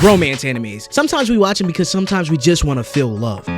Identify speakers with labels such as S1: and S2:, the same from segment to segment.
S1: romance animes. Sometimes we watch them because sometimes we just want to feel love.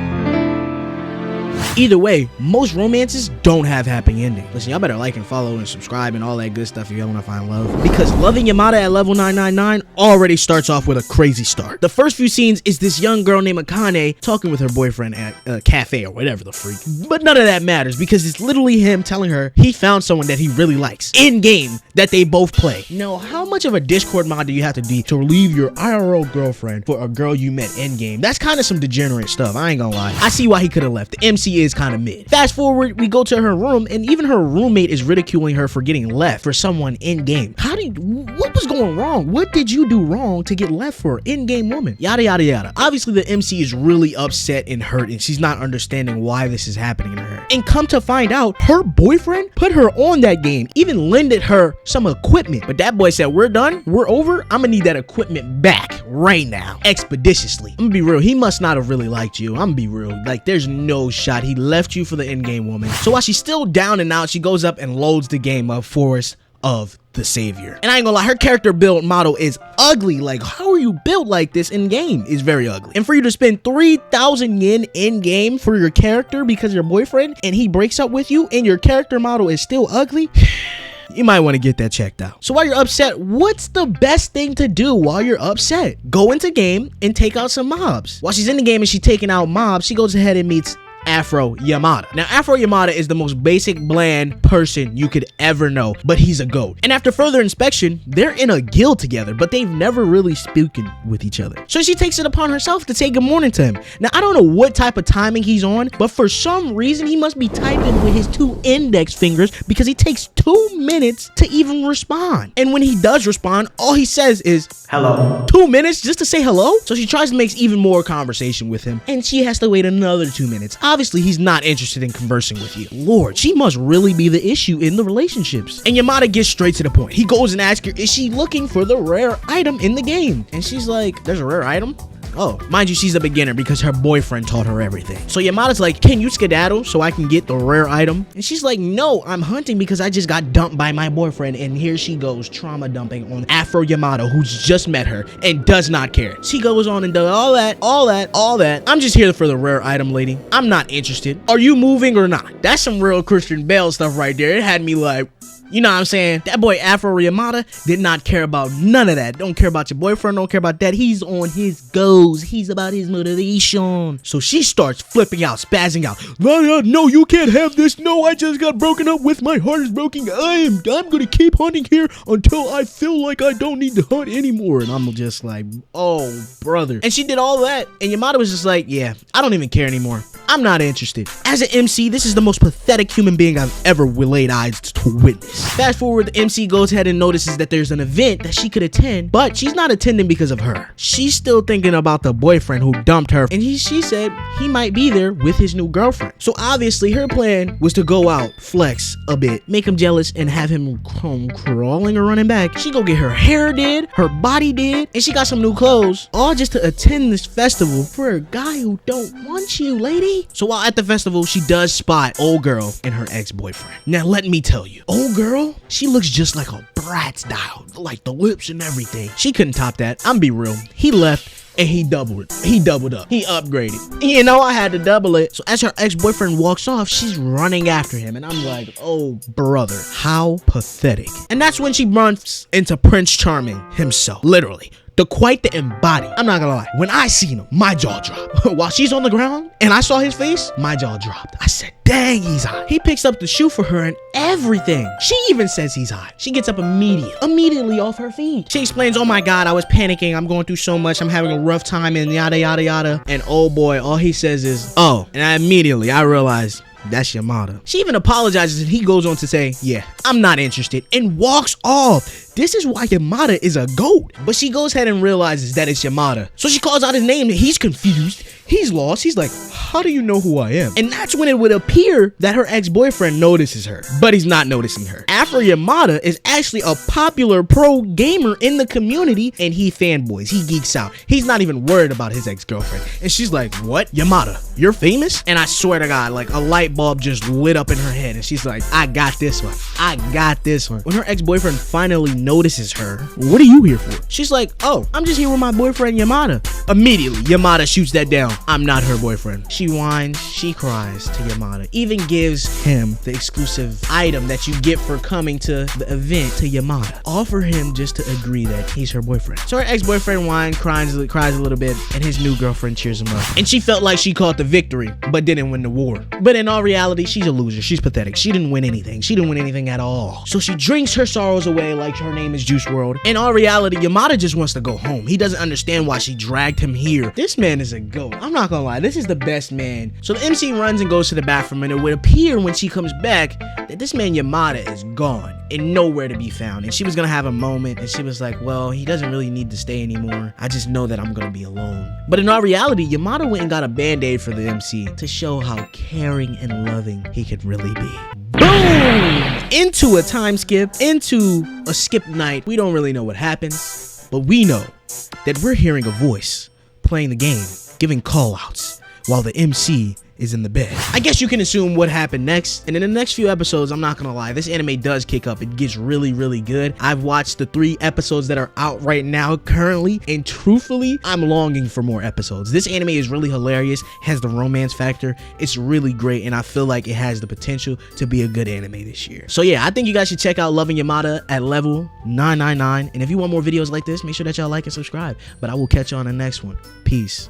S1: Either way, most romances don't have happy ending. Listen, y'all better like and follow and subscribe and all that good stuff if y'all want to find love. Because Loving Yamada at Level 999 already starts off with a crazy start. The first few scenes is this young girl named Akane talking with her boyfriend at a cafe or whatever the freak. But none of that matters because it's literally him telling her he found someone that he really likes in-game that they both play. Now, how much of a Discord mod do you have to be to leave your IRL girlfriend for a girl you met in-game? That's kind of some degenerate stuff, I ain't gonna lie. I see why he could have left. The MC is kind of mid. Fast forward, we go to her room and even her roommate is ridiculing her for getting left for someone in-game. What was going wrong? What did you do wrong to get left for an in-game woman? Yada yada yada. Obviously the MC is really upset and hurt and she's not understanding why this is happening to her. And come to find out, her boyfriend put her on that game, even lended her some equipment. But that boy said, we're done, we're over, I'm gonna need that equipment back right now, expeditiously. I'm gonna be real, he must not have really liked you. I'm gonna be real, like there's no shot he left you for the in-game woman. So while she's still down and out, she goes up and loads the game up Forest of the Savior. And I ain't gonna lie, her character build model is ugly. Like, how are you built like this in game? Is very ugly. And for you to spend 3,000 yen in game for your character because your boyfriend and he breaks up with you and your character model is still ugly, you might want to get that checked out. So while you're upset, what's the best thing to do while you're upset? Go into game and take out some mobs. While she's in the game and she's taking out mobs, she goes ahead and meets Afro Yamada. Now, Afro Yamada is the most basic, bland person you could ever know, but he's a goat. And after further inspection, they're in a guild together, but they've never really spoken with each other. So she takes it upon herself to say good morning to him. Now, I don't know what type of timing he's on, but for some reason, he must be typing with his 2 index fingers because he takes 2 minutes to even respond. And when he does respond, all he says is, hello. 2 minutes just to say hello? So she tries to make even more conversation with him, and she has to wait another 2 minutes. Obviously, he's not interested in conversing with you. Lord, she must really be the issue in the relationships. And Yamada gets straight to the point. He goes and asks her, is she looking for the rare item in the game? And she's like, there's a rare item? Oh, mind you, she's a beginner because her boyfriend taught her everything. So Yamada's like, can you skedaddle so I can get the rare item? And she's like, no, I'm hunting because I just got dumped by my boyfriend. And here she goes, trauma dumping on Afro Yamada, who's just met her and does not care. She goes on and does all that. I'm just here for the rare item, lady. I'm not interested. Are you moving or not? That's some real Christian Bale stuff right there. It had me like, you know what I'm saying? That boy Afro Yamada did not care about none of that. Don't care about your boyfriend, don't care about that. He's on his goals. He's about his motivation. So she starts flipping out, spazzing out. No, you can't have this. No, I just got broken up with. My heart is broken. I'm gonna keep hunting here until I feel like I don't need to hunt anymore. And I'm just like, oh, brother. And she did all that. And Yamada was just like, yeah, I don't even care anymore. I'm not interested. As an MC, this is the most pathetic human being I've ever laid eyes to witness. Fast forward, the MC goes ahead and notices that there's an event that she could attend, but she's not attending because of her. She's still thinking about the boyfriend who dumped her, and she said he might be there with his new girlfriend. So obviously her plan was to go out, flex a bit, make him jealous, and have him come crawling or running back. She go get her hair did, her body did, and she got some new clothes, all just to attend this festival for a guy who don't want you, lady. So while at the festival, she does spot old girl and her ex-boyfriend. Now let me tell you, old girl, she looks just like a Bratz doll, like the lips and everything. She couldn't top that. I'm be real. He left and he doubled up. He upgraded. You know, I had to double it. So as her ex-boyfriend walks off, she's running after him. And I'm like, oh, brother, how pathetic. And that's when she runs into Prince Charming himself, literally. Quite the embody. I'm not gonna lie. When I seen him, my jaw dropped. While she's on the ground and I saw his face, my jaw dropped. I said, dang, he's hot. He picks up the shoe for her and everything. She even says he's hot. She gets up immediately off her feet. She explains, oh my God, I was panicking. I'm going through so much. I'm having a rough time and yada, yada, yada. And oh boy, all he says is, oh. And I realized, that's Yamada. She even apologizes and he goes on to say, yeah, I'm not interested, and walks off. This is why Yamada is a goat. But she goes ahead and realizes that it's Yamada. So she calls out his name and he's confused. He's lost. He's like, how do you know who I am? And that's when it would appear that her ex-boyfriend notices her, but he's not noticing her. Afro Yamada is actually a popular pro gamer in the community, and he fanboys, he geeks out. He's not even worried about his ex-girlfriend. And she's like, what? Yamada, you're famous? And I swear to God, like a light bulb just lit up in her head, and she's like, I got this one. I got this one. When her ex-boyfriend finally notices her, what are you here for? She's like, oh, I'm just here with my boyfriend Yamada. Immediately, Yamada shoots that down. I'm not her boyfriend. She whines, she cries to Yamada, even gives him the exclusive item that you get for coming to the event to Yamada. All for him just to agree that he's her boyfriend. So her ex-boyfriend whines, cries a little bit, and his new girlfriend cheers him up. And she felt like she caught the victory, but didn't win the war. But in all reality, she's a loser. She's pathetic. She didn't win anything. She didn't win anything at all. So she drinks her sorrows away like her name is Juice WRLD. In all reality, Yamada just wants to go home. He doesn't understand why she dragged him here. This man is a goat. I'm not gonna lie. This is the best man. So the MC runs and goes to the bathroom, and it would appear when she comes back that this man Yamada is gone and nowhere to be found. And she was gonna have a moment, and she was like, well, he doesn't really need to stay anymore. I just know that I'm gonna be alone. But in all reality, Yamada went and got a band-aid for the MC to show how caring and loving he could really be. Boom! Into a time skip, into a skip night. We don't really know what happens, but we know that we're hearing a voice playing the game, giving call outs while the MC is in the bed. I guess you can assume what happened next. And in the next few episodes, I'm not gonna lie, this anime does kick up. It gets really, really good. I've watched the 3 episodes that are out right now currently, and truthfully, I'm longing for more episodes. This anime is really hilarious, has the romance factor. It's really great, and I feel like it has the potential to be a good anime this year. So yeah, I think you guys should check out Loving Yamada at Lv999. And if you want more videos like this, make sure that y'all like and subscribe. But I will catch you on the next one. Peace.